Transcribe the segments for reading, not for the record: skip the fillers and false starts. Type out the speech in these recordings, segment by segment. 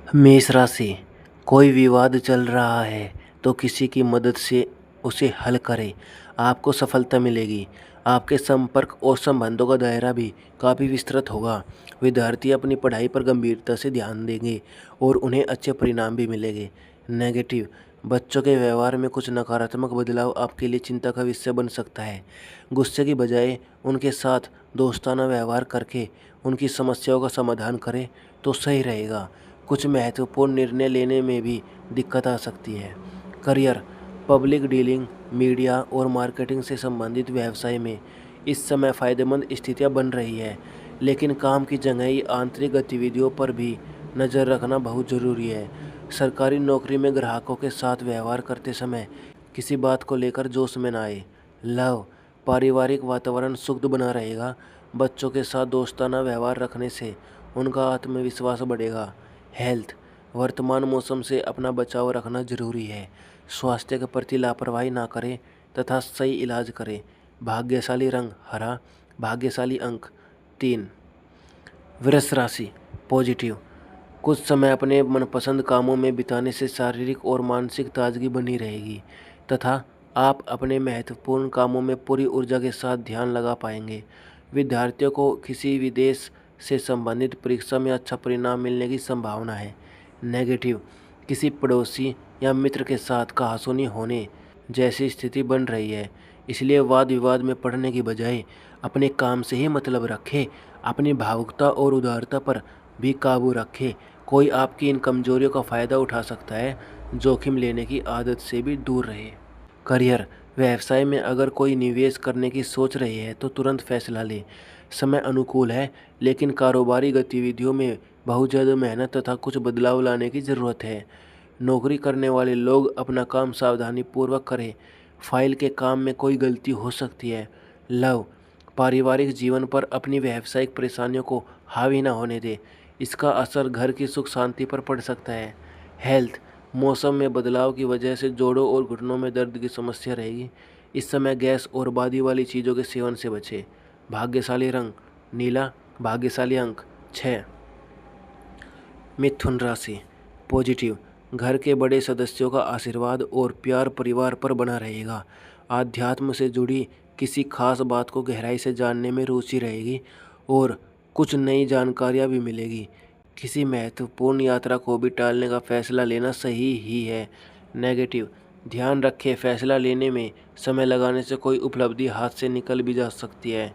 मेष राशि, कोई विवाद चल रहा है तो किसी की मदद से उसे हल करें। आपको सफलता मिलेगी। आपके संपर्क और संबंधों का दायरा भी काफ़ी विस्तृत होगा। विद्यार्थी अपनी पढ़ाई पर गंभीरता से ध्यान देंगे और उन्हें अच्छे परिणाम भी मिलेंगे। नेगेटिव, बच्चों के व्यवहार में कुछ नकारात्मक बदलाव आपके लिए चिंता का विषय बन सकता है। गुस्से की बजाय उनके साथ दोस्ताना व्यवहार करके उनकी समस्याओं का समाधान करें तो सही रहेगा। कुछ महत्वपूर्ण निर्णय लेने में भी दिक्कत आ सकती है। करियर, पब्लिक डीलिंग, मीडिया और मार्केटिंग से संबंधित व्यवसाय में इस समय फायदेमंद स्थितियां बन रही है, लेकिन काम की जगह आंतरिक गतिविधियों पर भी नज़र रखना बहुत ज़रूरी है। सरकारी नौकरी में ग्राहकों के साथ व्यवहार करते समय किसी बात को लेकर जोश में ना आए। लव, पारिवारिक वातावरण सुखद बना रहेगा। बच्चों के साथ दोस्ताना व्यवहार रखने से उनका आत्मविश्वास बढ़ेगा। हेल्थ, वर्तमान मौसम से अपना बचाव रखना जरूरी है। स्वास्थ्य के प्रति लापरवाही ना करें तथा सही इलाज करें। भाग्यशाली रंग हरा, भाग्यशाली अंक 3। वृष राशि, पॉजिटिव, कुछ समय अपने मनपसंद कामों में बिताने से शारीरिक और मानसिक ताजगी बनी रहेगी तथा आप अपने महत्वपूर्ण कामों में पूरी ऊर्जा के साथ ध्यान लगा पाएंगे। विद्यार्थियों को किसी विदेश से संबंधित परीक्षा में अच्छा परिणाम मिलने की संभावना है। नेगेटिव, किसी पड़ोसी या मित्र के साथ कहासुनी होने जैसी स्थिति बन रही है, इसलिए वाद विवाद में पड़ने की बजाय अपने काम से ही मतलब रखें। अपनी भावुकता और उदारता पर भी काबू रखें। कोई आपकी इन कमजोरियों का फ़ायदा उठा सकता है। जोखिम लेने की आदत से भी दूर रहे। करियर, व्यवसाय में अगर कोई निवेश करने की सोच रहे हैं तो तुरंत फैसला लें। समय अनुकूल है, लेकिन कारोबारी गतिविधियों में बहुत ज़्यादा मेहनत तथा कुछ बदलाव लाने की ज़रूरत है। नौकरी करने वाले लोग अपना काम सावधानीपूर्वक करें। फाइल के काम में कोई गलती हो सकती है। लव, पारिवारिक जीवन पर अपनी व्यावसायिक परेशानियों को हावी न होने दें। इसका असर घर की सुख शांति पर पड़ सकता है। हेल्थ, मौसम में बदलाव की वजह से जोड़ों और घुटनों में दर्द की समस्या रहेगी। इस समय गैस और बादी वाली चीज़ों के सेवन से बचें। भाग्यशाली रंग नीला, भाग्यशाली अंक 6। मिथुन राशि, पॉजिटिव, घर के बड़े सदस्यों का आशीर्वाद और प्यार परिवार पर बना रहेगा। आध्यात्म से जुड़ी किसी खास बात को गहराई से जानने में रुचि रहेगी और कुछ नई जानकारियां भी मिलेगी। किसी महत्वपूर्ण यात्रा को भी टालने का फैसला लेना सही ही है। नेगेटिव, ध्यान रखें, फैसला लेने में समय लगाने से कोई उपलब्धि हाथ से निकल भी जा सकती है।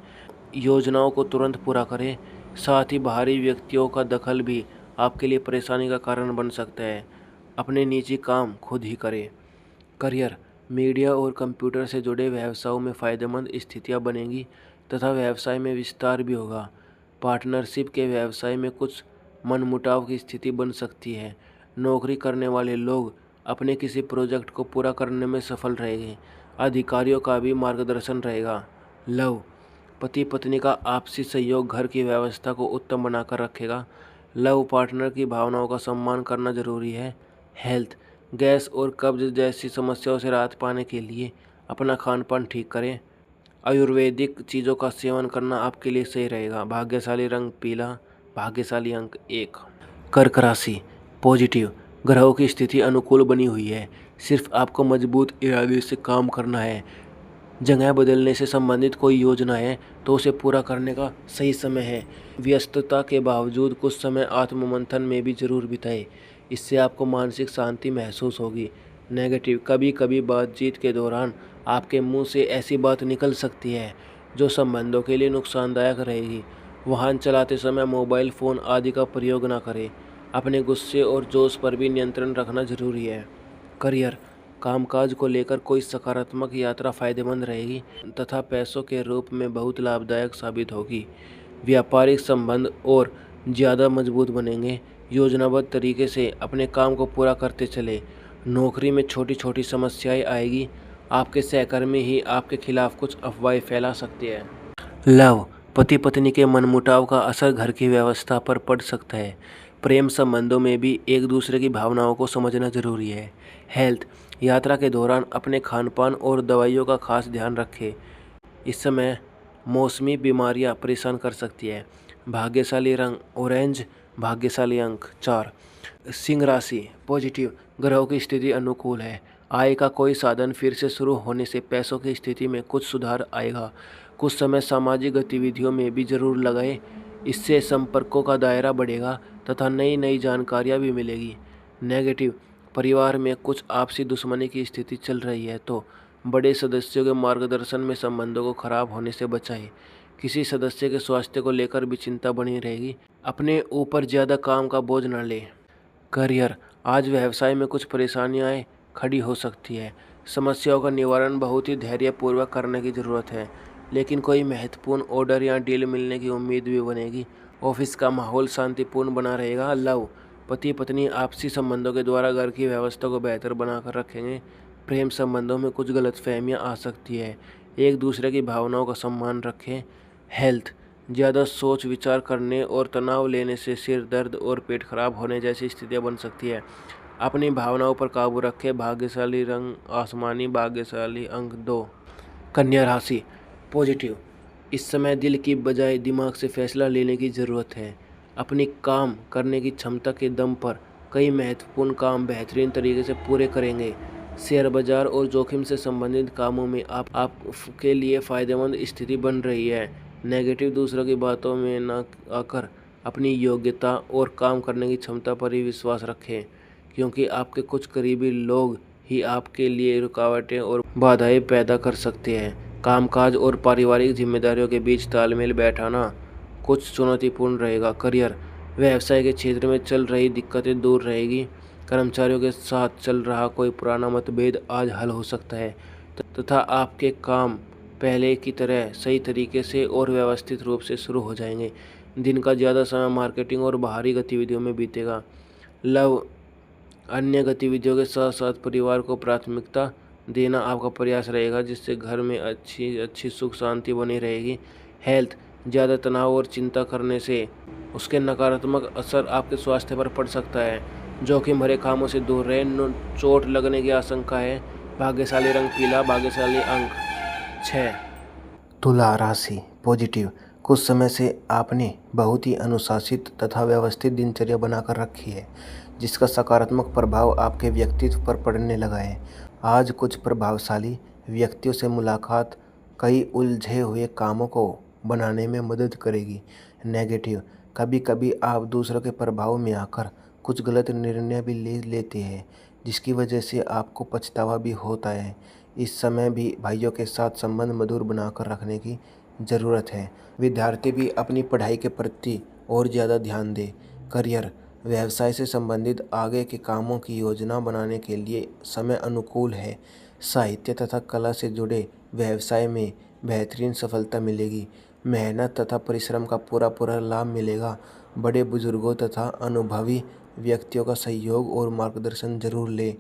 योजनाओं को तुरंत पूरा करें। साथ ही बाहरी व्यक्तियों का दखल भी आपके लिए परेशानी का कारण बन सकता है। अपने निजी काम खुद ही करें। करियर, मीडिया और कंप्यूटर से जुड़े व्यवसायों में फ़ायदेमंद स्थितियां बनेंगी तथा व्यवसाय में विस्तार भी होगा। पार्टनरशिप के व्यवसाय में कुछ मनमुटाव की स्थिति बन सकती है। नौकरी करने वाले लोग अपने किसी प्रोजेक्ट को पूरा करने में सफल रहेंगे। अधिकारियों का भी मार्गदर्शन रहेगा। लव, पति पत्नी का आपसी सहयोग घर की व्यवस्था को उत्तम बनाकर रखेगा। लव पार्टनर की भावनाओं का सम्मान करना जरूरी है। हेल्थ, गैस और कब्ज जैसी समस्याओं से राहत पाने के लिए अपना खान पान ठीक करें। आयुर्वेदिक चीज़ों का सेवन करना आपके लिए सही रहेगा। भाग्यशाली रंग पीला, भाग्यशाली अंक 1। कर्क राशि, पॉजिटिव, ग्रहों की स्थिति अनुकूल बनी हुई है। सिर्फ आपको मजबूत इरादे से काम करना है। जगह बदलने से संबंधित कोई योजना है तो उसे पूरा करने का सही समय है। व्यस्तता के बावजूद कुछ समय आत्ममंथन में भी जरूर बिताएं। इससे आपको मानसिक शांति महसूस होगी। नेगेटिव, कभी कभी बातचीत के दौरान आपके मुंह से ऐसी बात निकल सकती है जो संबंधों के लिए नुकसानदायक रहेगी। वाहन चलाते समय मोबाइल फ़ोन आदि का प्रयोग ना करें। अपने गुस्से और जोश पर भी नियंत्रण रखना जरूरी है। करियर, कामकाज को लेकर कोई सकारात्मक यात्रा फायदेमंद रहेगी तथा पैसों के रूप में बहुत लाभदायक साबित होगी। व्यापारिक संबंध और ज़्यादा मजबूत बनेंगे। योजनाबद्ध तरीके से अपने काम को पूरा करते चले। नौकरी में छोटी छोटी समस्याएं आएगी। आपके सहकर्मी ही आपके खिलाफ कुछ अफवाहें फैला सकते हैं। लव, पति पत्नी के मनमुटाव का असर घर की व्यवस्था पर पड़ सकता है। प्रेम संबंधों में भी एक दूसरे की भावनाओं को समझना जरूरी है। हेल्थ, यात्रा के दौरान अपने खानपान और दवाइयों का खास ध्यान रखें। इस समय मौसमी बीमारियां परेशान कर सकती है। भाग्यशाली रंग ऑरेंज, भाग्यशाली अंक 4। सिंह राशि पॉजिटिव, ग्रहों की स्थिति अनुकूल है। आय का कोई साधन फिर से शुरू होने से पैसों की स्थिति में कुछ सुधार आएगा। कुछ समय सामाजिक गतिविधियों में भी जरूर लगाएं, इससे संपर्कों का दायरा बढ़ेगा तथा नई नई जानकारियां भी मिलेगी। नेगेटिव, परिवार में कुछ आपसी दुश्मनी की स्थिति चल रही है तो बड़े सदस्यों के मार्गदर्शन में संबंधों को खराब होने से बचाएं। किसी सदस्य के स्वास्थ्य को लेकर भी चिंता बनी रहेगी। अपने ऊपर ज़्यादा काम का बोझ न लें। करियर, आज व्यवसाय में कुछ परेशानियां खड़ी हो सकती है। समस्याओं का निवारण बहुत ही धैर्यपूर्वक करने की ज़रूरत है, लेकिन कोई महत्वपूर्ण ऑर्डर या डील मिलने की उम्मीद भी बनेगी। ऑफिस का माहौल शांतिपूर्ण बना रहेगा। लव, पति पत्नी आपसी संबंधों के द्वारा घर की व्यवस्था को बेहतर बनाकर रखेंगे। प्रेम संबंधों में कुछ गलतफहमियां आ सकती है, एक दूसरे की भावनाओं का सम्मान रखें। हेल्थ, ज़्यादा सोच विचार करने और तनाव लेने से सिर दर्द और पेट खराब होने जैसी स्थितियां बन सकती है। अपनी भावनाओं पर काबू रखें। भाग्यशाली रंग आसमानी, भाग्यशाली अंक 2। कन्या राशि पॉजिटिव, इस समय दिल की बजाय दिमाग से फैसला लेने की ज़रूरत है। अपनी काम करने की क्षमता के दम पर कई महत्वपूर्ण काम बेहतरीन तरीके से पूरे करेंगे। शेयर बाजार और जोखिम से संबंधित कामों में आपके लिए फ़ायदेमंद स्थिति बन रही है। नेगेटिव, दूसरों की बातों में न आकर अपनी योग्यता और काम करने की क्षमता पर ही विश्वास रखें, क्योंकि आपके कुछ करीबी लोग ही आपके लिए रुकावटें और बाधाएं पैदा कर सकते हैं। कामकाज और पारिवारिक जिम्मेदारियों के बीच तालमेल बैठाना कुछ चुनौतीपूर्ण रहेगा। करियर, व्यवसाय के क्षेत्र में चल रही दिक्कतें दूर रहेगी। कर्मचारियों के साथ चल रहा कोई पुराना मतभेद आज हल हो सकता है तथा आपके काम पहले की तरह सही तरीके से और व्यवस्थित रूप से शुरू हो जाएंगे। दिन का ज़्यादा समय मार्केटिंग और बाहरी गतिविधियों में बीतेगा। लव, अन्य गतिविधियों के साथ साथ परिवार को प्राथमिकता देना आपका प्रयास रहेगा, जिससे घर में अच्छी सुख शांति बनी रहेगी। हेल्थ, ज़्यादा तनाव और चिंता करने से उसके नकारात्मक असर आपके स्वास्थ्य पर पड़ सकता है। जोखिम भरे कामों से दूर रहें, चोट लगने की आशंका है। भाग्यशाली रंग पीला, भाग्यशाली अंक 6। तुला राशि पॉजिटिव, कुछ समय से आपने बहुत ही अनुशासित तथा व्यवस्थित दिनचर्या बनाकर रखी है, जिसका सकारात्मक प्रभाव आपके व्यक्तित्व पर पड़ने लगा है। आज कुछ प्रभावशाली व्यक्तियों से मुलाकात कई उलझे हुए कामों को बनाने में मदद करेगी। नेगेटिव, कभी कभी आप दूसरों के प्रभाव में आकर कुछ गलत निर्णय भी ले लेते हैं, जिसकी वजह से आपको पछतावा भी होता है। इस समय भी भाइयों के साथ संबंध मधुर बनाकर रखने की ज़रूरत है। विद्यार्थी भी अपनी पढ़ाई के प्रति और ज़्यादा ध्यान दें। करियर, व्यवसाय से संबंधित आगे के कामों की योजना बनाने के लिए समय अनुकूल है। साहित्य तथा कला से जुड़े व्यवसाय में बेहतरीन सफलता मिलेगी। मेहनत तथा परिश्रम का पूरा लाभ मिलेगा। बड़े बुजुर्गों तथा अनुभवी व्यक्तियों का सहयोग और मार्गदर्शन जरूर लें।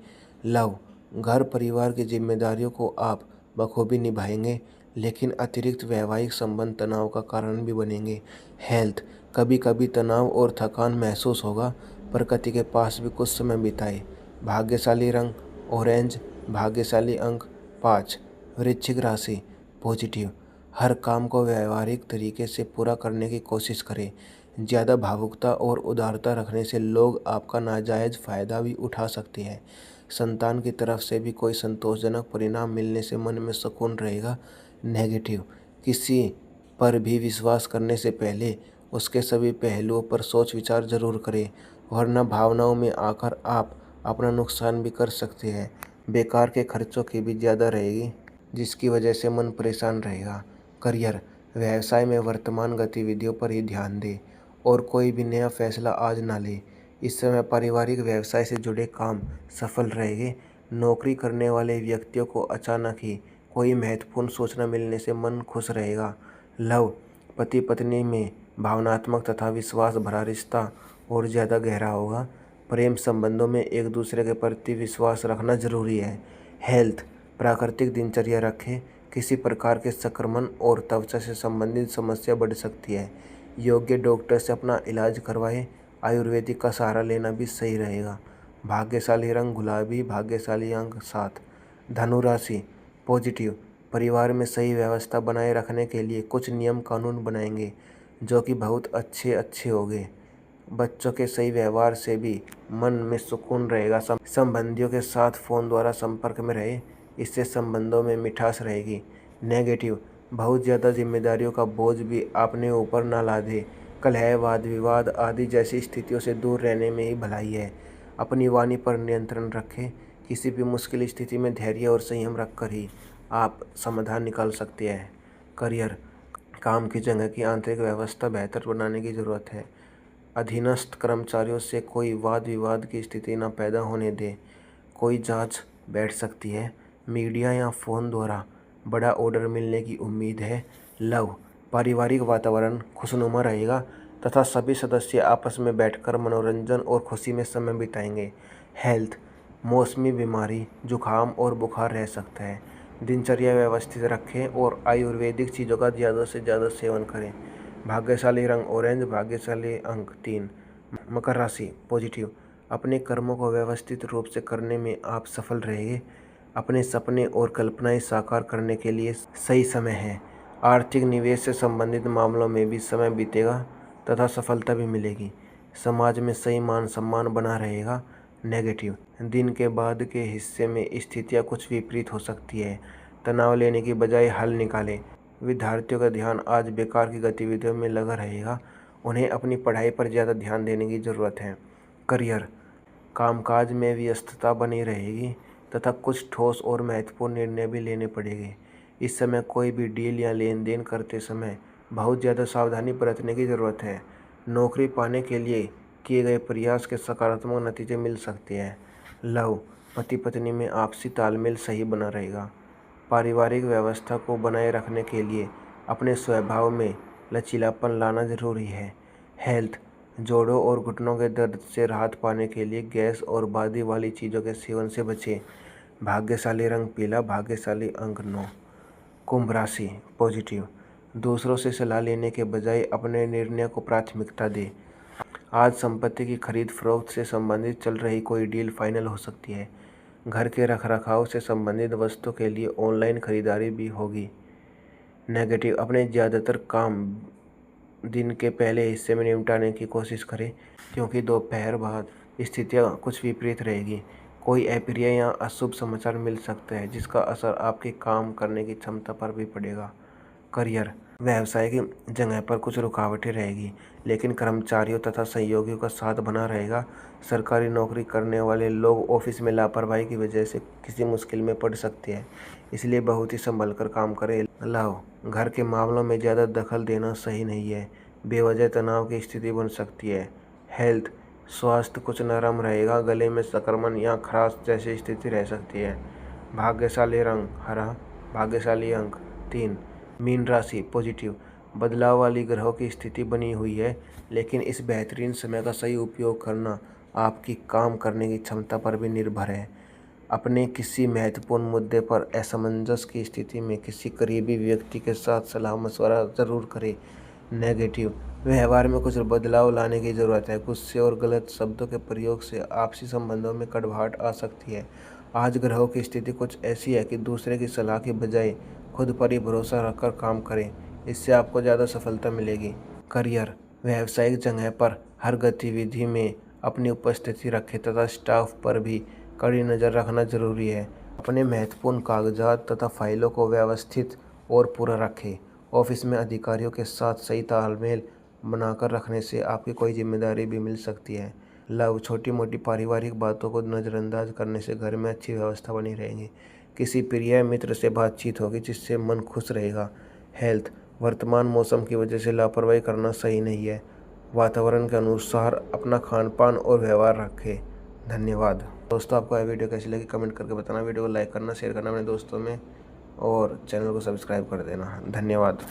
लव, घर परिवार की जिम्मेदारियों को आप बखूबी निभाएंगे, लेकिन अतिरिक्त वैवाहिक संबंध तनाव का कारण भी बनेंगे। हेल्थ, कभी कभी तनाव और थकान महसूस होगा, प्रकृति के पास भी कुछ समय बिताएं। भाग्यशाली रंग ऑरेंज, भाग्यशाली अंक 5। वृश्चिक राशि पॉजिटिव, हर काम को व्यवहारिक तरीके से पूरा करने की कोशिश करें। ज़्यादा भावुकता और उदारता रखने से लोग आपका नाजायज़ फ़ायदा भी उठा सकते हैं। संतान की तरफ से भी कोई संतोषजनक परिणाम मिलने से मन में सुकून रहेगा। नेगेटिव, किसी पर भी विश्वास करने से पहले उसके सभी पहलुओं पर सोच विचार जरूर करें, वरना भावनाओं में आकर आप अपना नुकसान भी कर सकते हैं। बेकार के खर्चों की भी ज़्यादा रहेगी, जिसकी वजह से मन परेशान रहेगा। करियर, व्यवसाय में वर्तमान गतिविधियों पर ही ध्यान दें और कोई भी नया फैसला आज ना लें। इस समय पारिवारिक व्यवसाय से जुड़े काम सफल रहेंगे। नौकरी करने वाले व्यक्तियों को अचानक ही कोई महत्वपूर्ण सूचना मिलने से मन खुश रहेगा। लव, पति पत्नी में भावनात्मक तथा विश्वास भरा रिश्ता और ज़्यादा गहरा होगा। प्रेम संबंधों में एक दूसरे के प्रति विश्वास रखना जरूरी है। हेल्थ, प्राकृतिक दिनचर्या रखें, किसी प्रकार के संक्रमण और त्वचा से संबंधित समस्या बढ़ सकती है। योग्य डॉक्टर से अपना इलाज करवाएं। आयुर्वेदिक का सहारा लेना भी सही रहेगा। भाग्यशाली रंग गुलाबी, भाग्यशाली अंक 7। धनु राशि पॉजिटिव, परिवार में सही व्यवस्था बनाए रखने के लिए कुछ नियम कानून बनाएंगे, जो कि बहुत अच्छे होंगे। बच्चों के सही व्यवहार से भी मन में सुकून रहेगा। संबंधियों के साथ फ़ोन द्वारा संपर्क में रहे, इससे संबंधों में मिठास रहेगी। नेगेटिव, बहुत ज़्यादा जिम्मेदारियों का बोझ भी अपने ऊपर न लादे। कलह, वाद विवाद आदि जैसी स्थितियों से दूर रहने में ही भलाई है। अपनी वाणी पर नियंत्रण रखें। किसी भी मुश्किल स्थिति में धैर्य और संयम रखकर ही आप समाधान निकाल सकते हैं। करियर, काम की जगह की आंतरिक व्यवस्था बेहतर बनाने की ज़रूरत है। अधीनस्थ कर्मचारियों से कोई वाद विवाद की स्थिति न पैदा होने दें। कोई जांच बैठ सकती है। मीडिया या फ़ोन द्वारा बड़ा ऑर्डर मिलने की उम्मीद है। लव, पारिवारिक वातावरण खुशनुमा रहेगा तथा सभी सदस्य आपस में बैठकर मनोरंजन और खुशी में समय बिताएंगे। हेल्थ, मौसमी बीमारी, जुखाम और बुखार रह सकता है। दिनचर्या व्यवस्थित रखें और आयुर्वेदिक चीज़ों का ज़्यादा से ज़्यादा सेवन करें। भाग्यशाली रंग ऑरेंज, भाग्यशाली अंक 3। मकर राशि पॉजिटिव, अपने कर्मों को व्यवस्थित रूप से करने में आप सफल रहेंगे। अपने सपने और कल्पनाएं साकार करने के लिए सही समय है। आर्थिक निवेश से संबंधित मामलों में भी समय बीतेगा तथा सफलता भी मिलेगी। समाज में सही मान सम्मान बना रहेगा। नेगेटिव, दिन के बाद के हिस्से में स्थितियां कुछ विपरीत हो सकती है। तनाव लेने की बजाय हल निकालें। विद्यार्थियों का ध्यान आज बेकार की गतिविधियों में लगा रहेगा। उन्हें अपनी पढ़ाई पर ज़्यादा ध्यान देने की ज़रूरत है। करियर, कामकाज में व्यस्तता बनी रहेगी तथा कुछ ठोस और महत्वपूर्ण निर्णय भी लेने पड़ेंगे। इस समय कोई भी डील या लेन देन करते समय बहुत ज़्यादा सावधानी बरतने की ज़रूरत है। नौकरी पाने के लिए किए गए प्रयास के सकारात्मक नतीजे मिल सकते हैं। लव, पति पत्नी में आपसी तालमेल सही बना रहेगा। पारिवारिक व्यवस्था को बनाए रखने के लिए अपने स्वभाव में लचीलापन लाना जरूरी है। हेल्थ, जोड़ों और घुटनों के दर्द से राहत पाने के लिए गैस और बादी वाली चीज़ों के सेवन से बचें। भाग्यशाली रंग पीला, भाग्यशाली अंक 9। कुंभ राशि पॉजिटिव, दूसरों से सलाह लेने के बजाय अपने निर्णय को प्राथमिकता दें। आज संपत्ति की खरीद फरोख्त से संबंधित चल रही कोई डील फाइनल हो सकती है। घर के रखरखाव से संबंधित वस्तु के लिए ऑनलाइन खरीदारी भी होगी। नेगेटिव, अपने ज़्यादातर काम दिन के पहले हिस्से में निपटाने की कोशिश करें क्योंकि दोपहर बाद स्थितियां कुछ विपरीत रहेगी। कोई अप्रिय या अशुभ समाचार मिल सकता है जिसका असर आपके काम करने की क्षमता पर भी पड़ेगा। करियर, व्यवसाय की जगह पर कुछ रुकावटें रहेगी लेकिन कर्मचारियों तथा सहयोगियों का साथ बना रहेगा। सरकारी नौकरी करने वाले लोग ऑफिस में लापरवाही की वजह से किसी मुश्किल में पड़ सकते हैं, इसलिए बहुत ही संभल कर काम करें। लव, घर के मामलों में ज़्यादा दखल देना सही नहीं है। बेवजह तनाव की स्थिति बन सकती है। हेल्थ, स्वास्थ्य कुछ नरम रहेगा। गले में संक्रमण या खराश जैसी स्थिति रह सकती है। भाग्यशाली रंग हरा, भाग्यशाली अंक 3। मीन राशि पॉजिटिव, बदलाव वाली ग्रहों की स्थिति बनी हुई है लेकिन इस बेहतरीन समय का सही उपयोग करना आपकी काम करने की क्षमता पर भी निर्भर है। अपने किसी महत्वपूर्ण मुद्दे पर असमंजस की स्थिति में किसी करीबी व्यक्ति के साथ सलाह मशवरा ज़रूर करें। नेगेटिव, व्यवहार में कुछ बदलाव लाने की ज़रूरत है। गुस्से और गलत शब्दों के प्रयोग से आपसी संबंधों में कड़वाहट आ सकती है। आज ग्रहों की स्थिति कुछ ऐसी है कि दूसरे की सलाह की बजाय खुद पर ही भरोसा रखकर काम करें, इससे आपको ज़्यादा सफलता मिलेगी। करियर, व्यावसायिक जगह पर हर गतिविधि में अपनी उपस्थिति रखें तथा स्टाफ पर भी कड़ी नज़र रखना जरूरी है। अपने महत्वपूर्ण कागजात तथा फाइलों को व्यवस्थित और पूरा रखें। ऑफिस में अधिकारियों के साथ सही तालमेल बनाकर रखने से आपकी कोई जिम्मेदारी भी मिल सकती है। लव, छोटी मोटी पारिवारिक बातों को नज़रअंदाज करने से घर में अच्छी व्यवस्था बनी रहेगी। किसी प्रिय मित्र से बातचीत होगी जिससे मन खुश रहेगा। हेल्थ, वर्तमान मौसम की वजह से लापरवाही करना सही नहीं है। वातावरण के अनुसार अपना खान पान और व्यवहार रखें। धन्यवाद। दोस्तों, आपको यह वीडियो कैसी लगी कमेंट करके बताना। वीडियो को लाइक करना, शेयर करना अपने दोस्तों में और चैनल को सब्सक्राइब कर देना। धन्यवाद।